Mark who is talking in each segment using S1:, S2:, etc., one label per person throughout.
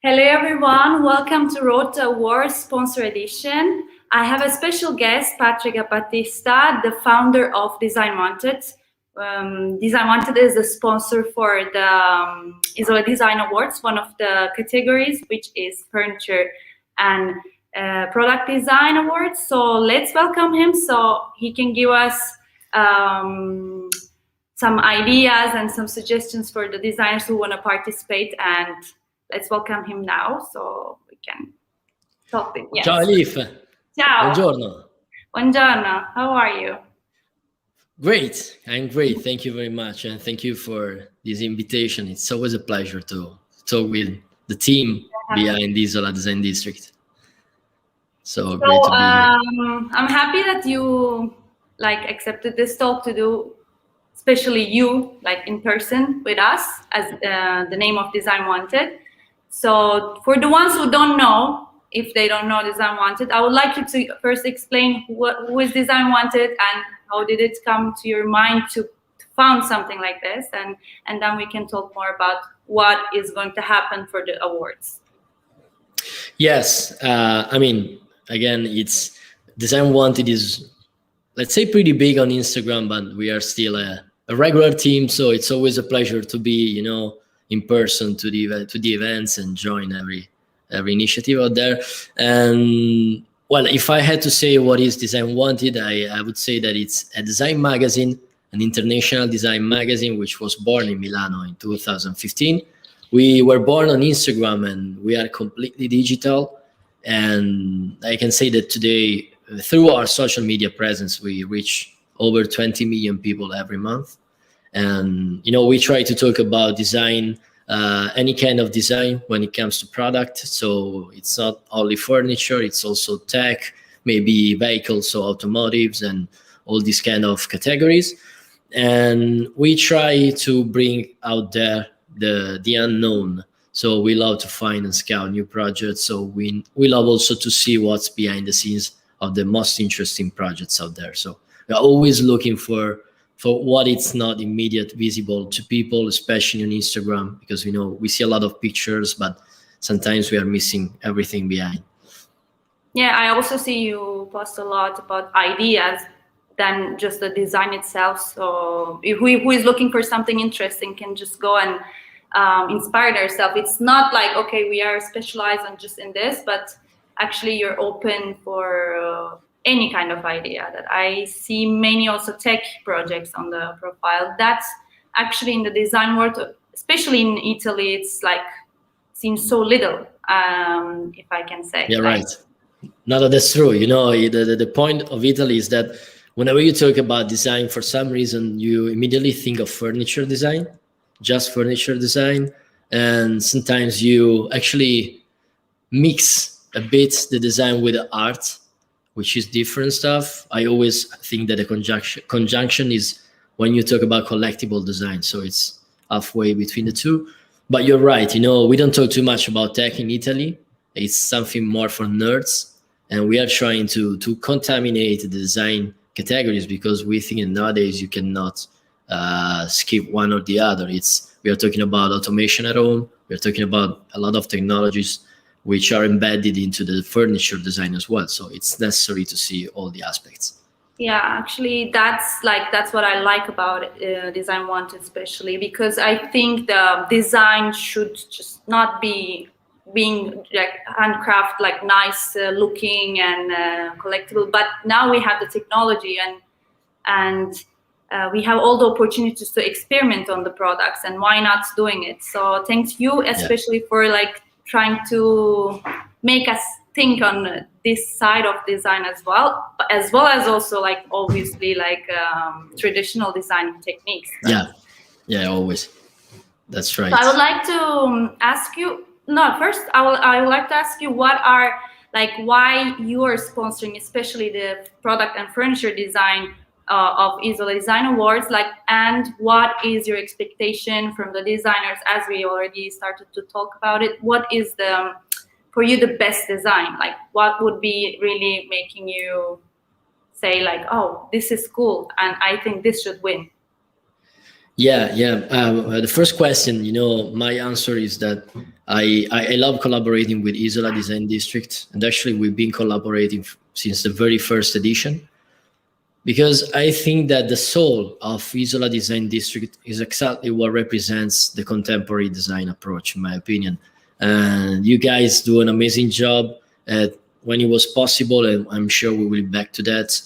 S1: Hello everyone, welcome to Road to Awards Sponsor Edition. I have a special guest, Patrick Battista, the founder of Design Wanted. Design Wanted is the sponsor for the Isola.design Awards, one of the categories, which is furniture and product design awards. So let's welcome him so he can give us some ideas and some suggestions for the designers who want to participate, and let's welcome him now so we can talk. Yes.
S2: Ciao Elif.
S1: Ciao.
S2: Buongiorno.
S1: Buongiorno. How are you?
S2: Great. I'm great. Thank you very much. And thank you for this invitation. It's always a pleasure to talk with the team behind the Isola.design district. So great to be here.
S1: I'm happy that you accepted this talk to do, especially you, in person with us as the name of Design Wanted. So for the ones who don't know, if they don't know Design Wanted, I would like you to first explain who is Design Wanted and how did it come to your mind to found something like this, and then we can talk more about what is going to happen for the awards.
S2: Yes, again, it's Design Wanted is, let's say, pretty big on Instagram, but we are still a regular team, so it's always a pleasure to be, in person to the events and join every initiative out there. And well, if I had to say what is Design Wanted, I would say that it's a design magazine, an international design magazine, which was born in Milano in 2015. We were born on Instagram and we are completely digital. And I can say that today, through our social media presence, we reach over 20 million people every month. And, we try to talk about design, any kind of design when it comes to product. So it's not only furniture, it's also tech, maybe vehicles, so automotives and all these kind of categories. And we try to bring out there the unknown. So we love to find and scout new projects. So we love also to see what's behind the scenes of the most interesting projects out there. So we're always looking for what it's not immediate visible to people, especially on Instagram, because we see a lot of pictures, but sometimes we are missing everything behind.
S1: Yeah, I also see you post a lot about ideas than just the design itself. So who is looking for something interesting can just go and inspire themselves. It's not like, okay, we are specialized on just in this, but actually you're open for any kind of idea. That I see many also tech projects on the profile. That's actually in the design world, especially in Italy, it's seems so little, if I can say.
S2: Yeah, right. No, that's true. The point of Italy is that whenever you talk about design, for some reason, you immediately think of furniture design, just furniture design. And sometimes you actually mix a bit the design with the art, which is different stuff. I always think that a conjunction is when you talk about collectible design. So it's halfway between the two. But you're right, we don't talk too much about tech in Italy. It's something more for nerds. And we are trying to contaminate the design categories because we think nowadays you cannot skip one or the other. We are talking about automation at home. We are talking about a lot of technologies which are embedded into the furniture design as well. So it's necessary to see all the aspects.
S1: Yeah, actually, that's what I like about Design Wanted, especially because I think the design should just not be being handcraft, nice looking and collectible. But now we have the technology and we have all the opportunities to experiment on the products, and why not doing it? So thanks you, especially for trying to make us think on this side of design as well as also obviously traditional design techniques. Right?
S2: Yeah, always. That's right.
S1: So I would like to ask you. No, first I would like to ask you what are why you are sponsoring, especially the product and furniture design of Isola.design Awards, and what is your expectation from the designers, as we already started to talk about it? What is for you the best design? What would be really making you say oh, this is cool and I think this should win?
S2: Yeah. The first question, my answer is that I love collaborating with Isola Design District, and actually we've been collaborating since the very first edition, because I think that the soul of Isola Design District is exactly what represents the contemporary design approach, in my opinion. And you guys do an amazing job at when it was possible, and I'm sure we will be back to that.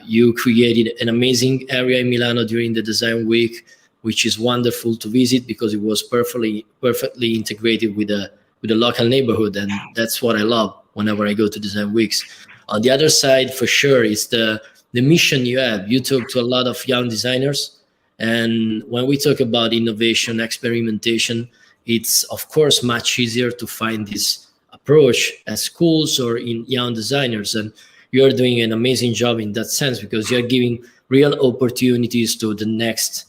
S2: You created an amazing area in Milano during the design week, which is wonderful to visit because it was perfectly integrated with the local neighborhood, and that's what I love whenever I go to design weeks. On the other side, for sure, is the mission you have. You talk to a lot of young designers, and when we talk about innovation, experimentation, it's of course much easier to find this approach at schools or in young designers. And you're doing an amazing job in that sense because you're giving real opportunities to the next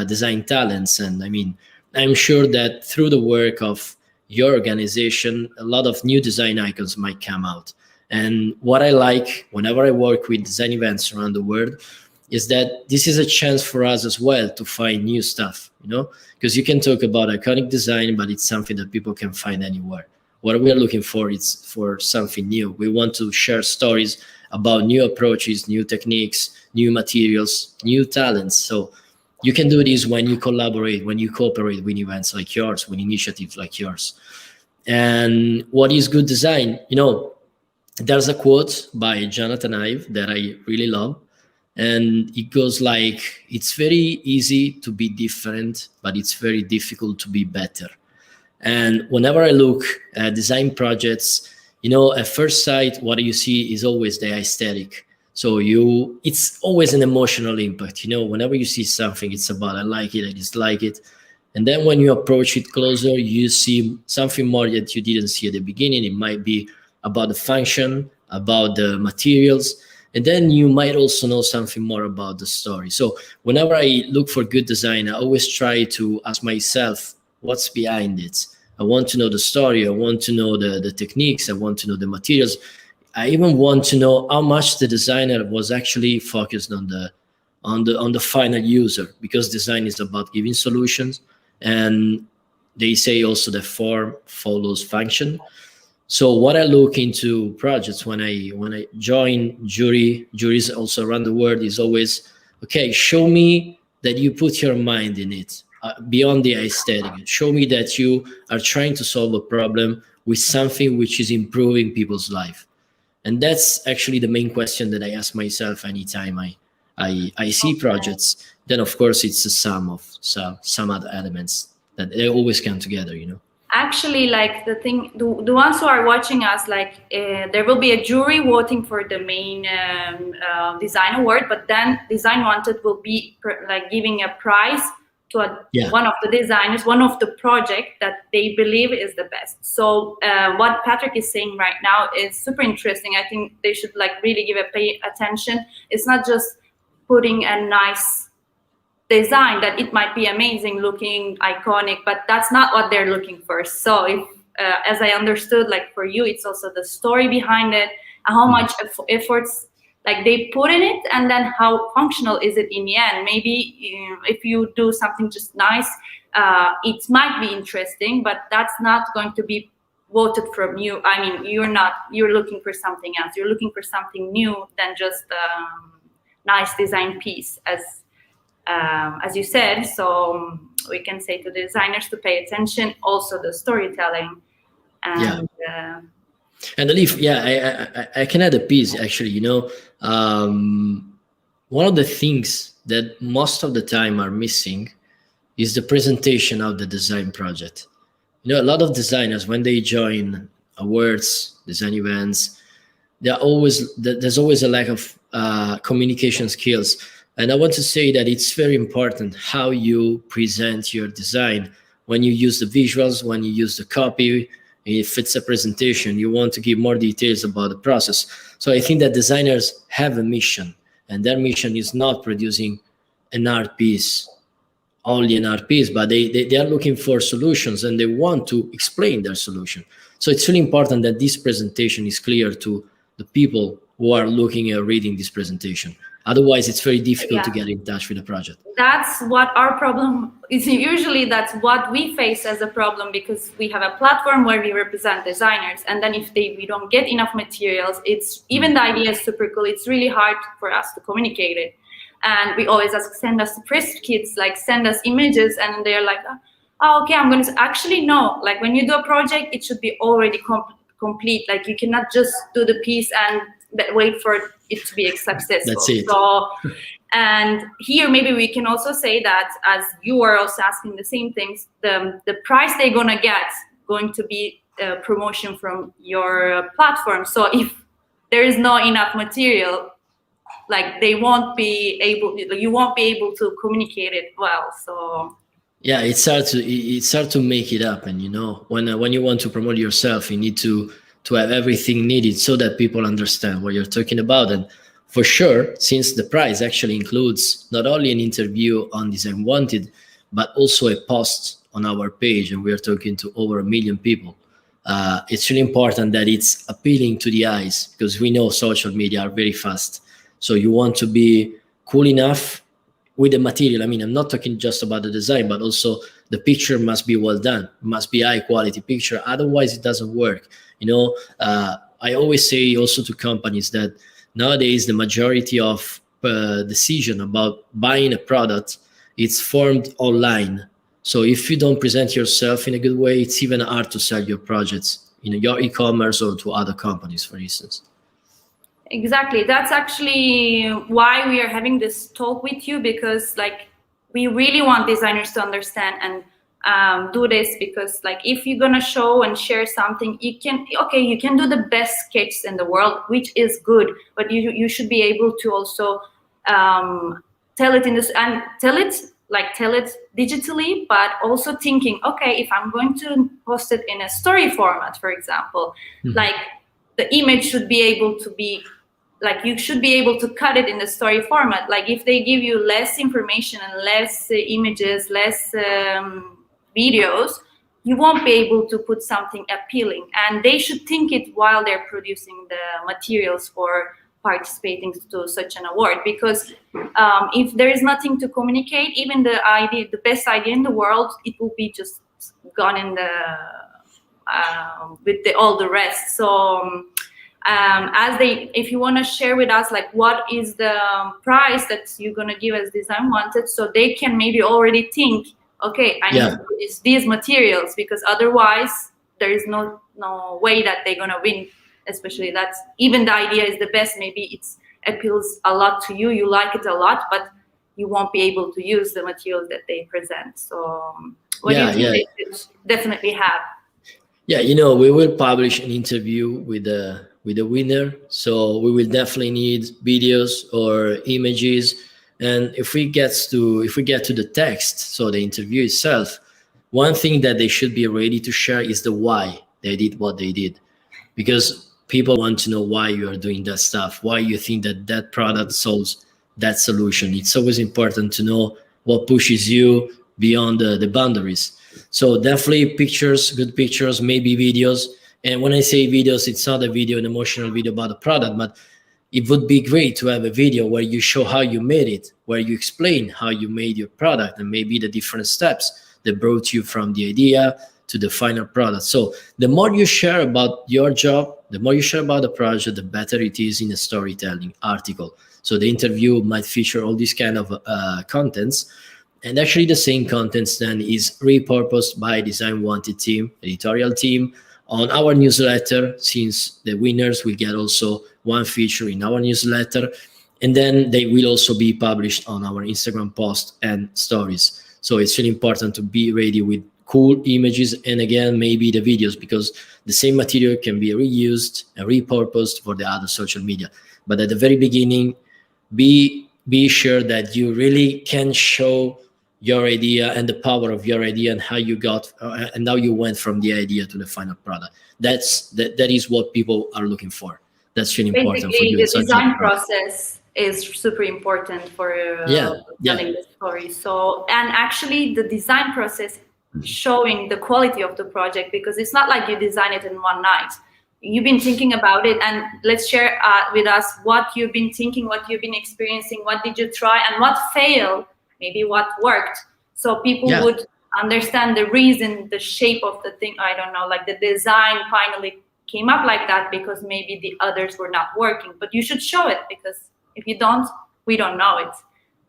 S2: design talents. And I mean, I'm sure that through the work of your organization, a lot of new design icons might come out. And what I like whenever I work with design events around the world is that this is a chance for us as well to find new stuff, because you can talk about iconic design, but it's something that people can find anywhere. What we are looking for is for something new. We want to share stories about new approaches, new techniques, new materials, new talents. So you can do this when you collaborate, when you cooperate with events like yours, with initiatives like yours. And what is good design? There's a quote by Jonathan Ive that I really love. And it goes like, it's very easy to be different, but it's very difficult to be better. And whenever I look at design projects, at first sight, what you see is always the aesthetic. So it's always an emotional impact. Whenever you see something, it's about, I like it, I dislike it. And then when you approach it closer, you see something more that you didn't see at the beginning. It might be about the function, about the materials, and then you might also know something more about the story. So whenever I look for good design, I always try to ask myself, what's behind it? I want to know the story. I want to know the techniques. I want to know the materials. I even want to know how much the designer was actually focused on the final user, because design is about giving solutions, and they say also that form follows function. So what I look into projects when I join juries also around the world is always, okay, show me that you put your mind in it, beyond the aesthetic. Show me that you are trying to solve a problem with something which is improving people's life. And that's actually the main question that I ask myself anytime I see projects. Then of course it's a sum of some other elements that they always come together.
S1: Actually, like the ones who are watching us, like there will be a jury voting for the main design award, but then Design Wanted will be like giving a prize to one of the designers, one of the project that they believe is the best. So what Patrick is saying right now is super interesting. I think they should like really pay attention. It's not just putting a nice design that it might be amazing looking, iconic, but that's not what they're looking for. So if as I understood, like for you, it's also the story behind it and how much efforts like they put in it, and then how functional is it in the end. Maybe if you do something just nice, it might be interesting, but that's not going to be voted from you. I mean, you're looking for something else. You're looking for something new than just nice design piece, as you said. So we can say to the designers to pay attention, also the storytelling. And
S2: and Alif, I can add a piece actually. One of the things that most of the time are missing is the presentation of the design project. A lot of designers, when they join awards, design events, there's always a lack of communication skills. And I want to say that it's very important how you present your design. When you use the visuals, when you use the copy, if it's a presentation, you want to give more details about the process. So I think that designers have a mission, and their mission is not producing an art piece, only an art piece, but they are looking for solutions, and they want to explain their solution. So it's really important that this presentation is clear to the people who are looking or reading this presentation. Otherwise, it's very difficult to
S1: Yeah.
S2: get in touch with the project.
S1: That's what our problem is. Usually that's what we face as a problem, because we have a platform where we represent designers, and then if we don't get enough materials, it's even the idea is super cool, it's really hard for us to communicate it. And we always ask, send us press kits, like send us images, and they're like, oh, okay, I'm going to actually no, like when you do a project, it should be already complete. Like you cannot just do the piece and wait for it to be successful.
S2: That's it.
S1: So, and here maybe we can also say that, as you are also asking the same things, the price they're gonna get going to be a promotion from your platform. So if there is not enough material, like you won't be able to communicate it well. So
S2: yeah, it's hard to make it happen. When you want to promote yourself, you need to have everything needed so that people understand what you're talking about. And for sure, since the prize actually includes not only an interview on Design Wanted, but also a post on our page, and we're talking to over 1 million people, it's really important that it's appealing to the eyes, because we know social media are very fast. So you want to be cool enough with the material. I mean, I'm not talking just about the design, but also the picture must be well done, must be high quality picture. Otherwise, it doesn't work. I always say also to companies that nowadays the majority of decision about buying a product, it's formed online. So if you don't present yourself in a good way, it's even hard to sell your projects in your e-commerce or to other companies, for instance.
S1: Exactly. That's actually why we are having this talk with you, because like we really want designers to understand and do this, because like if you're gonna show and share something, you can do the best sketches in the world, which is good, but you should be able to also tell it digitally, but also thinking, okay, if I'm going to post it in a story format, for example, like the image should be able to be, like you should be able to cut it in the story format. Like if they give you less information and less images, less videos, you won't be able to put something appealing. And they should think it while they're producing the materials for participating to such an award, because if there is nothing to communicate, even the best idea in the world, it will be just gone in the with all the rest. So if you want to share with us, like what is the price that you're going to give as Design Wanted, so they can maybe already think, okay, I need to produce these materials, because otherwise there is no way that they're going to win. Especially that's, even the idea is the best, maybe it appeals a lot to you, you like it a lot, but you won't be able to use the materials that they present. So what do you think they should definitely have?
S2: Yeah, we will publish an interview with the winner, so we will definitely need videos or images. And if we get to the text, so the interview itself, one thing that they should be ready to share is the why they did what they did, because people want to know why you are doing that stuff, why you think that product solves that solution. It's always important to know what pushes you beyond the boundaries. So definitely pictures, good pictures, maybe videos. And when I say videos, it's not a video, an emotional video about the product, but it would be great to have a video where you show how you made it, where you explain how you made your product and maybe the different steps that brought you from the idea to the final product. So the more you share about your job, the more you share about the project, the better it is in a storytelling article. So the interview might feature all these kind of contents. And actually the same contents then is repurposed by Design Wanted team, editorial team, on our newsletter, since the winners will get also one feature in our newsletter. And then they will also be published on our Instagram post and stories. So it's really important to be ready with cool images, and again, maybe the videos, because the same material can be reused and repurposed for the other social media. But at the very beginning, be sure that you really can show your idea and the power of your idea and how you got and how you went from the idea to the final product. That is what people are looking for. That's really important for you.
S1: The design process is super important for telling the story. So, and actually the design process showing the quality of the project, because it's not like you design it in one night. you've been thinking about it, and let's share with us what you've been thinking, what you've been experiencing, what did you try and what failed, maybe what worked, so people
S2: Yeah.
S1: would understand the reason, the shape of the thing. I don't know, like the design finally came up like that because maybe the others were not working. But you should show it, because if you don't, we don't know it.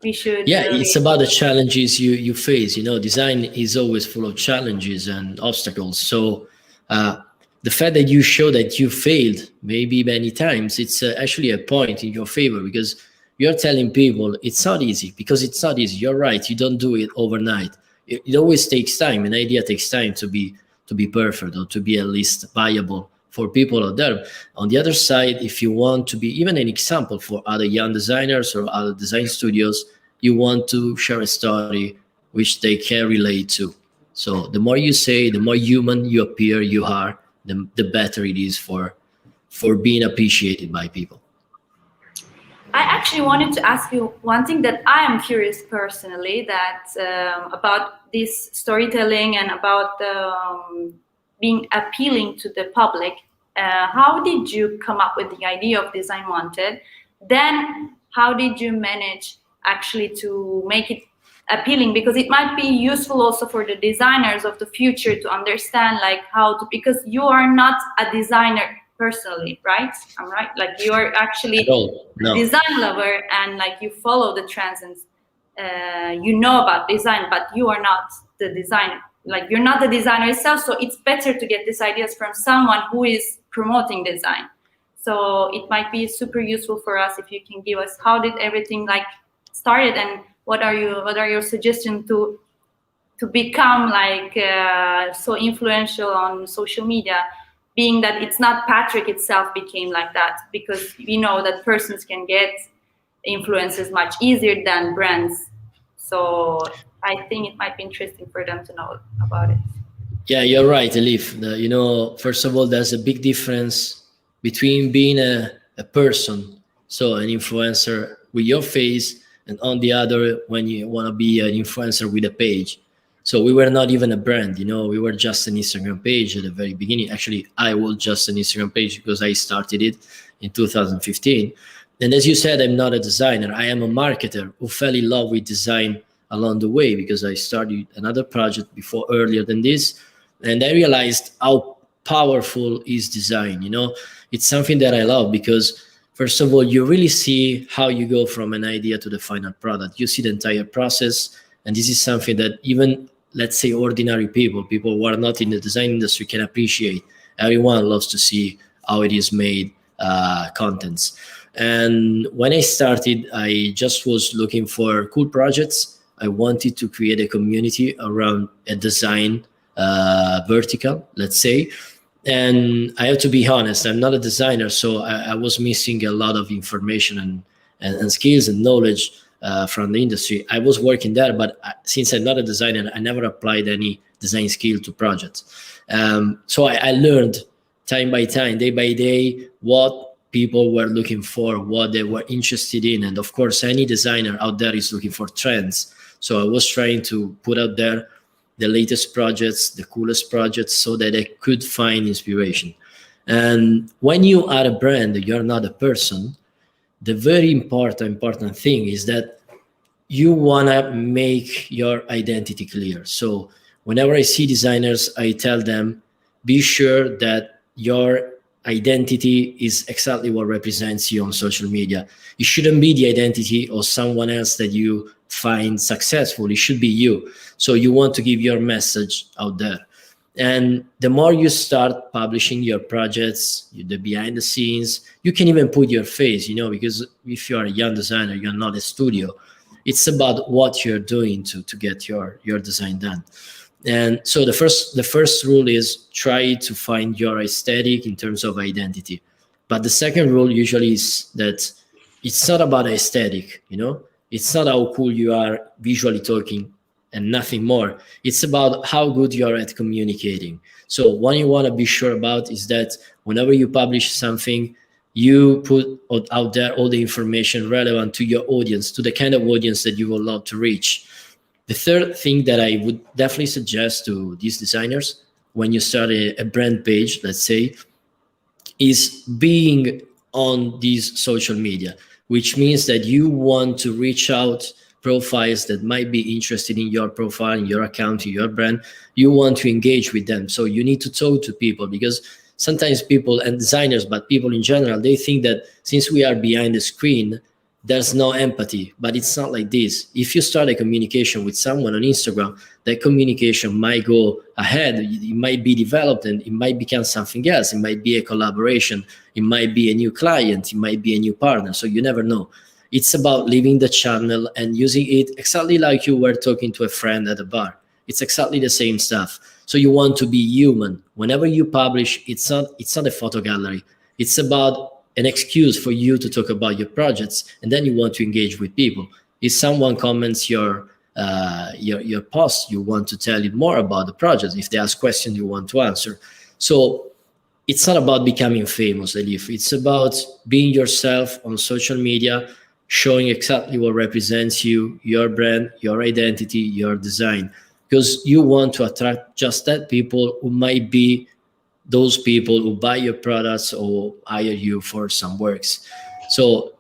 S1: We should
S2: Yeah, it's about the challenges you face. Design is always full of challenges and obstacles. So the fact that you show that you failed maybe many times, it's actually a point in your favor, because you're telling people it's not easy, because it's not easy. You're right. You don't do it overnight. It always takes time. An idea takes time to be perfect, or to be at least viable for people out there. On the other side, if you want to be even an example for other young designers or other design studios, you want to share a story which they can relate to. So the more you say, the more human you appear, you are, the better it is for being appreciated by people.
S1: I actually wanted to ask you one thing that I am curious personally, that about this storytelling and about being appealing to the public. How did you come up with the idea of Design Wanted? Then how did you manage actually to make it appealing? Because it might be useful also for the designers of the future to understand like how to, because you are not a designer personally, right? I'm right. Like you are
S2: At
S1: actually
S2: all?
S1: a
S2: No.
S1: design lover, and like you follow the trends, and you know about design, but you are not the designer. Like you're not the designer itself. So it's better to get these ideas from someone who is promoting design. So it might be super useful for us if you can give us how did everything like started, and what are your suggestions to become like so influential on social media, being that it's not Patrick itself became like that, because we know that persons can get influences much easier than brands. So I think it might be interesting for them to know about it.
S2: Yeah, you're right, Elif. First of all, there's a big difference between being a person, so an influencer with your face, and on the other, when you want to be an influencer with a page. So we were not even a brand, we were just an Instagram page at the very beginning. Actually, I was just an Instagram page because I started it in 2015. And as you said, I'm not a designer. I am a marketer who fell in love with design along the way, because I started another project before, earlier than this, and I realized how powerful is design. It's something that I love, because first of all, you really see how you go from an idea to the final product. You see the entire process, and this is something that even, let's say, ordinary people who are not in the design industry can appreciate. Everyone loves to see how it is made, contents. And when I started, I just was looking for cool projects. I wanted to create a community around a design vertical, let's say. And I have to be honest, I'm not a designer, so I was missing a lot of information and skills and knowledge from the industry. I was working there, but since I'm not a designer, I never applied any design skill to projects. So I learned time by time, day by day, what people were looking for, what they were interested in. And of course, any designer out there is looking for trends. So I was trying to put out there the latest projects, the coolest projects, so that I could find inspiration. And when you are a brand, you're not a person, the very important thing is that you want to make your identity clear. So whenever I see designers, I tell them, be sure that your identity is exactly what represents you on social media. It shouldn't be the identity of someone else that you find successful. It should be you. So you want to give your message out there. And the more you start publishing your projects, the behind the scenes, you can even put your face, because if you're a young designer, you're not a studio. It's about what you're doing to get your design done. And so the first rule is try to find your aesthetic in terms of identity. But the second rule usually is that it's not about aesthetic, it's not how cool you are visually talking and nothing more. It's about how good you are at communicating. So what you want to be sure about is that whenever you publish something, you put out there all the information relevant to your audience, to the kind of audience that you would love to reach. The third thing that I would definitely suggest to these designers when you start a brand page, let's say, is being on these social media, which means that you want to reach out profiles that might be interested in your profile, in your account, in your brand. You want to engage with them. So you need to talk to people, because sometimes people, and designers, but people in general, they think that since we are behind the screen, there's no empathy. But it's not like this. If you start a communication with someone on Instagram, that communication might go ahead, it might be developed, and it might become something else. It might be a collaboration, it might be a new client, it might be a new partner. So you never know. It's about leaving the channel and using it exactly like you were talking to a friend at a bar. It's exactly the same stuff. So you want to be human. Whenever you publish, it's not a photo gallery. It's about an excuse for you to talk about your projects, and then you want to engage with people. If someone comments your post, you want to tell it more about the project. If they ask questions, you want to answer. So it's not about becoming famous, Elif. It's about being yourself on social media, showing exactly what represents you, your brand, your identity, your design, because you want to attract just that people who might be those people who buy your products or hire you for some works. So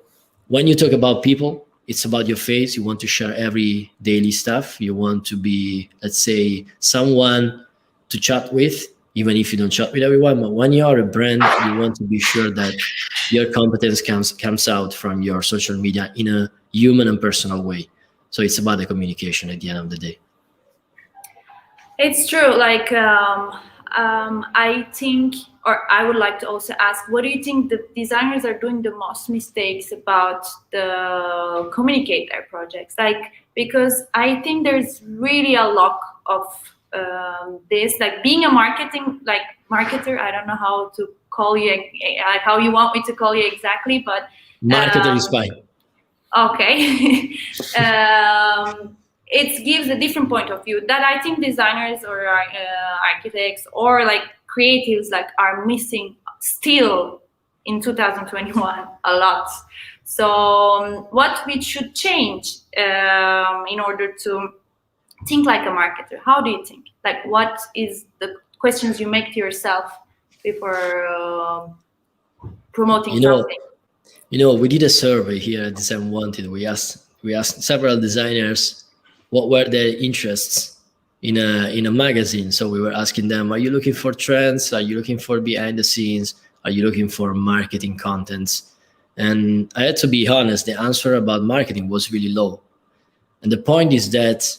S2: when you talk about people, it's about your face. You want to share every daily stuff. You want to be, let's say, someone to chat with, even if you don't chat with everyone. But when you are a brand, you want to be sure that your competence comes out from your social media in a human and personal way. So it's about the communication at the end of the day.
S1: It's true. Like, I think, or I would like to also ask, what do you think the designers are doing the most mistakes about the communicate their projects? Like, because I think there's really a lot of this, like being a marketer. I don't know how to call you, like how you want me to call you exactly, but
S2: Marketer is fine.
S1: okay. It gives a different point of view that I think designers or architects or like creatives like are missing still in 2021 a lot. So what we should change in order to think like a marketer? How do you think? Like, what is the questions you make to yourself before promoting
S2: You know,
S1: something?
S2: we did a survey here at Design Wanted. We asked several designers what were their interests in a magazine. So we were asking them, are you looking for trends? Are you looking for behind the scenes? Are you looking for marketing contents? And I had to be honest, the answer about marketing was really low. And the point is that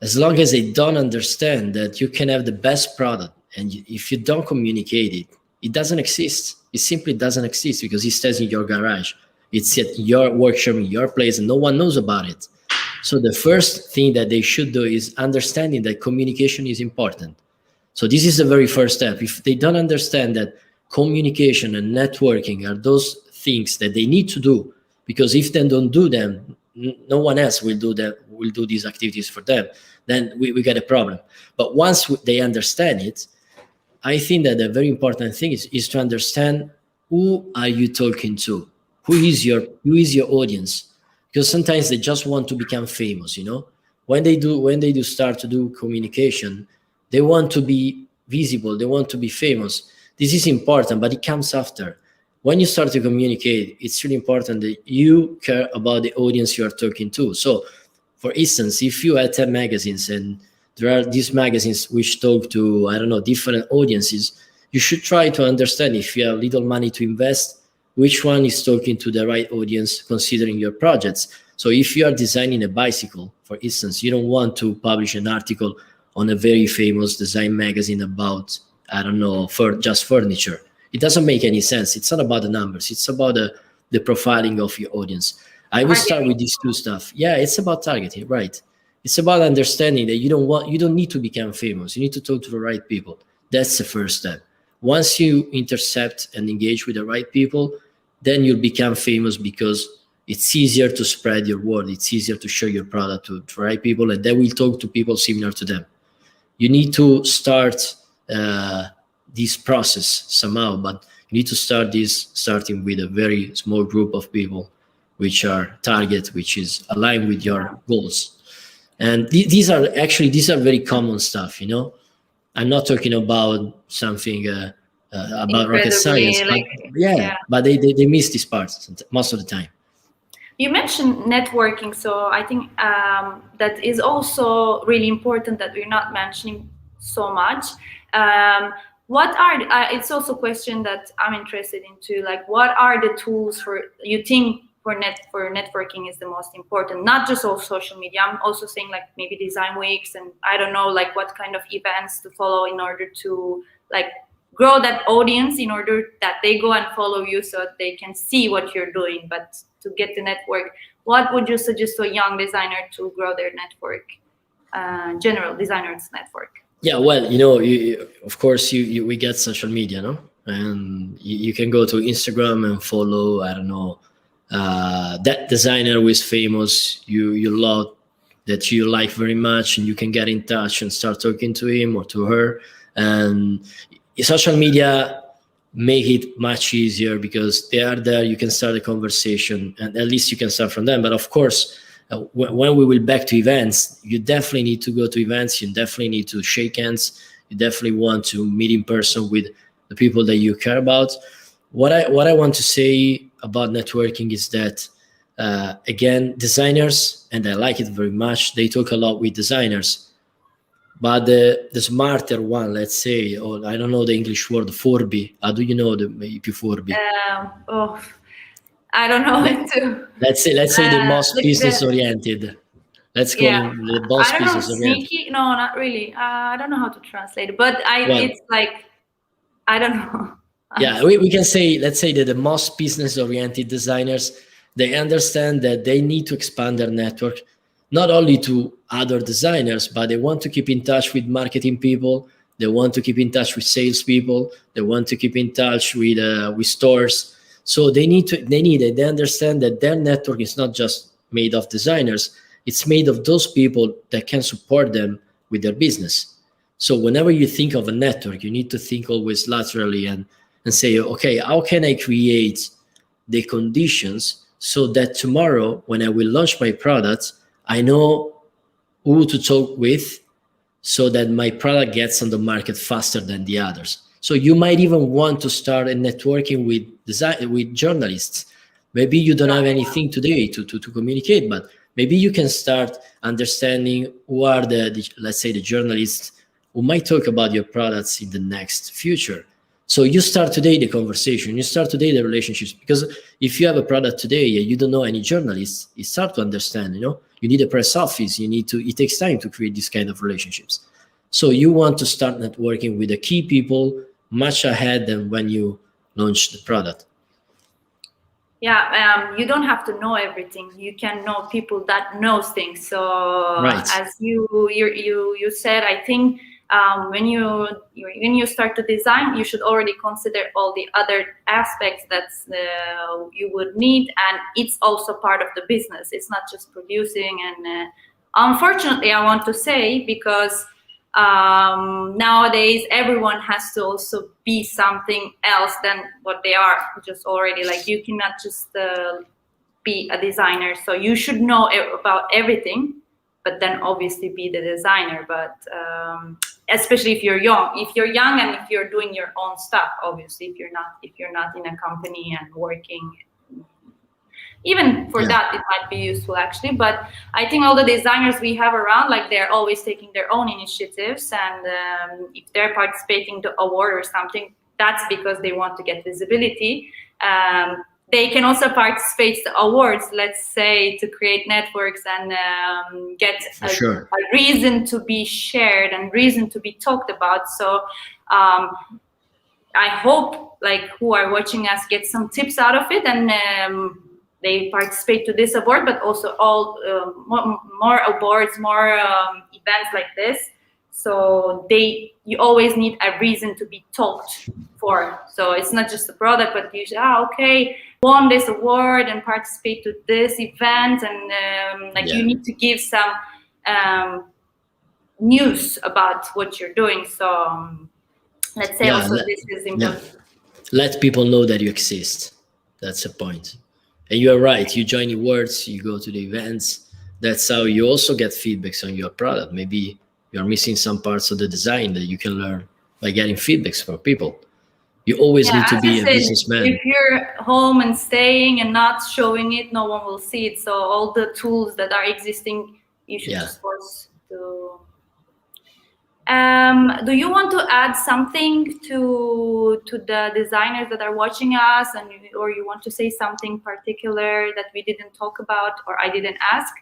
S2: as long as they don't understand that you can have the best product, and if you don't communicate it, it doesn't exist. It simply doesn't exist, because it stays in your garage. It's at your workshop, in your place, and no one knows about it. So the first thing that they should do is understanding that communication is important. So this is the very first step. If they don't understand that communication and networking are those things that they need to do, because if they don't do them, no one else will do them, will do these activities for them, then we get a problem. But once they understand it, I think that the very important thing is to understand, who are you talking to? Who is your audience? Because sometimes they just want to become famous, when they do start to do communication, they want to be visible, they want to be famous. This is important, but it comes after. When you start to communicate, it's really important that you care about the audience you are talking to. So for instance, if you have 10 magazines and there are these magazines which talk to, I don't know, different audiences, you should try to understand, if you have little money to invest, which one is talking to the right audience considering your projects. So if you are designing a bicycle, for instance, you don't want to publish an article on a very famous design magazine about, I don't know, for just furniture. It doesn't make any sense. It's not about the numbers. It's about the profiling of your audience. I will start with these two stuff. Yeah, it's about targeting, right? It's about understanding that you don't need to become famous. You need to talk to the right people. That's the first step. Once you intercept and engage with the right people, then you'll become famous, because it's easier to spread your word. It's easier to show your product to the right people, and they will talk to people similar to them. You need to start this process somehow, but you need to start this starting with a very small group of people, which are target, which is aligned with your goals. And these are very common stuff. I'm not talking about something about rocket science,
S1: Incredibly,
S2: but
S1: like,
S2: yeah,
S1: yeah.
S2: but they miss these parts most of the time.
S1: You mentioned networking, so I think that is also really important that we're not mentioning so much. What are it's also a question that I'm interested into, like what are the tools for you think for networking is the most important, not just all social media. I'm also saying like maybe design weeks, and I don't know like what kind of events to follow in order to like grow that audience, in order that they go and follow you so they can see what you're doing. But to get the network, what would you suggest to a young designer to grow their network, general designers network?
S2: Yeah, well, of course, we get social media, no, and you can go to Instagram and follow, I don't know, that designer who is famous, you love, that you like very much, and you can get in touch and start talking to him or to her. And social media make it much easier because they are there. You can start a conversation, and at least you can start from them. But of course, when we will back to events, you definitely need to go to events. You definitely need to shake hands. You definitely want to meet in person with the people that you care about. What I want to say about networking is that, again, designers, and I like it very much, they talk a lot with designers, but the smarter one, let's say, or I don't know the English word, furby. How do you know the maybe furby?
S1: Oh, I don't know
S2: Let,
S1: it too.
S2: let's say the most business
S1: The
S2: oriented. Let's call
S1: Yeah,
S2: him the
S1: I
S2: most
S1: don't know,
S2: business oriented.
S1: sneaky. No, not really. I don't know how to translate it, but
S2: Well,
S1: it's like I don't know.
S2: yeah,
S1: Honestly.
S2: we can say, let's say that the most business oriented designers, they understand that they need to expand their network, not only to other designers, but they want to keep in touch with marketing people. They want to keep in touch with salespeople. They want to keep in touch with stores. So they understand that their network is not just made of designers. It's made of those people that can support them with their business. So whenever you think of a network, you need to think always laterally and say, okay, how can I create the conditions so that tomorrow when I will launch my product, I know who to talk with so that my product gets on the market faster than the others. So you might even want to start a networking with journalists. Maybe you don't have anything today to communicate, but maybe you can start understanding who are let's say the journalists who might talk about your products in the next future. So you start today the conversation, you start today the relationships, because if you have a product today and you don't know any journalists, you start to understand, you need a press office, it takes time to create these kind of relationships. So you want to start networking with the key people much ahead than when you launch the product.
S1: Yeah, you don't have to know everything. You can know people that knows things. So
S2: Right.
S1: as you said, I think when you start to design, you should already consider all the other aspects that you would need, and it's also part of the business. It's not just producing. And unfortunately, I want to say, because nowadays everyone has to also be something else than what they are just already. Like you cannot just be a designer, so you should know about everything, but then obviously be the designer. But especially if you're young and if you're doing your own stuff, obviously if you're not in a company and working, even for that it might be useful actually. But I think all the designers we have around, like they're always taking their own initiatives, and if they're participating to award or something, that's because they want to get visibility. They can also participate to awards, let's say, to create networks and get
S2: Sure.
S1: a reason to be shared and reason to be talked about. So I hope like who are watching us get some tips out of it, and they participate to this award, but also all more awards, more events like this. So you always need a reason to be talked for. So it's not just the product, but you say, okay, won this award and participate to this event, and you need to give some news about what you're doing. So let's say also this is important.
S2: Let people know that you exist. That's the point. And you are right. You join awards, you go to the events. That's how you also get feedbacks on your product. Maybe you're missing some parts of the design that you can learn by getting feedbacks from people. You always
S1: Yeah,
S2: need to
S1: as you
S2: be a
S1: said,
S2: businessman.
S1: if you're home and staying and not showing it, no one will see it. So all the tools that are existing, you should
S2: Yeah.
S1: just force to. Do you want to add something to the designers that are watching us, and or you want to say something particular that we didn't talk about or I didn't ask?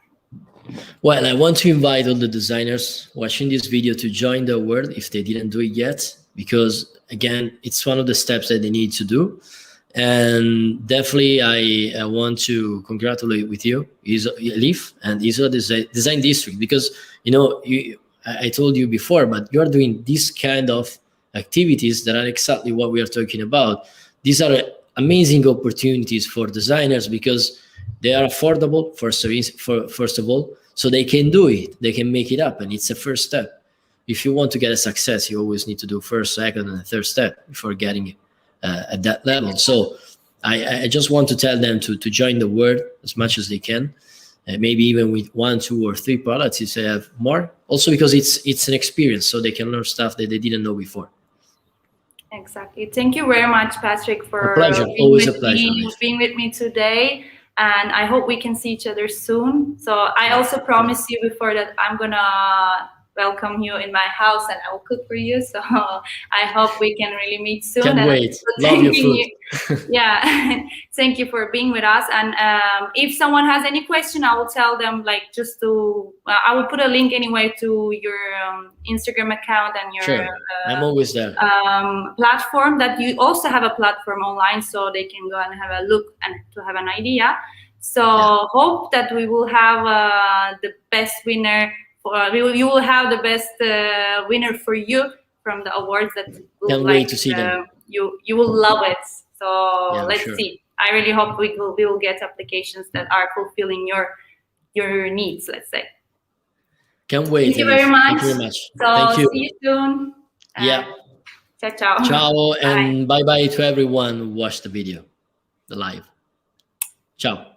S2: Well, I want to invite all the designers watching this video to join the award if they didn't do it yet, because again, it's one of the steps that they need to do. And definitely, I want to congratulate with you, Leaf and Isola Design District, because I told you before, but you're doing this kind of activities that are exactly what we are talking about. These are amazing opportunities for designers because they are affordable first of all, so they can do it, they can make it happen. It's a first step. If you want to get a success, you always need to do first, second, and third step before getting at that level. So I just want to tell them to join the word as much as they can, maybe even with 1, 2, or 3 products if they have more. Also because it's an experience, so they can learn stuff that they didn't know before.
S1: Exactly. Thank you very much, Patrick,
S2: A pleasure.
S1: being
S2: Always a
S1: with
S2: pleasure.
S1: being with me today. And I hope we can see each other soon. So I also promised you before that I'm gonna welcome you in my house and I will cook for you. So I hope we can really meet soon.
S2: Can't
S1: and
S2: wait. Love your food.
S1: Yeah, thank you for being with us. And if someone has any question, I will tell them like just to. I will put a link anyway to your Instagram account and your.
S2: Sure, I'm always there.
S1: Platform that you also have a platform online, so they can go and have a look and to have an idea. So hope that we will have the best winner. You will have the best winner for you from the awards that will
S2: Can't wait to see them.
S1: You will love it. So
S2: Yeah,
S1: let's
S2: sure.
S1: see. I really hope we will get applications that are fulfilling your needs. Let's say.
S2: Can't wait.
S1: Thank you very much.
S2: Thank you very much.
S1: So
S2: Thank you.
S1: see you soon.
S2: Yeah.
S1: Ciao, ciao.
S2: Ciao, and bye to everyone who watched the video, the live. Ciao.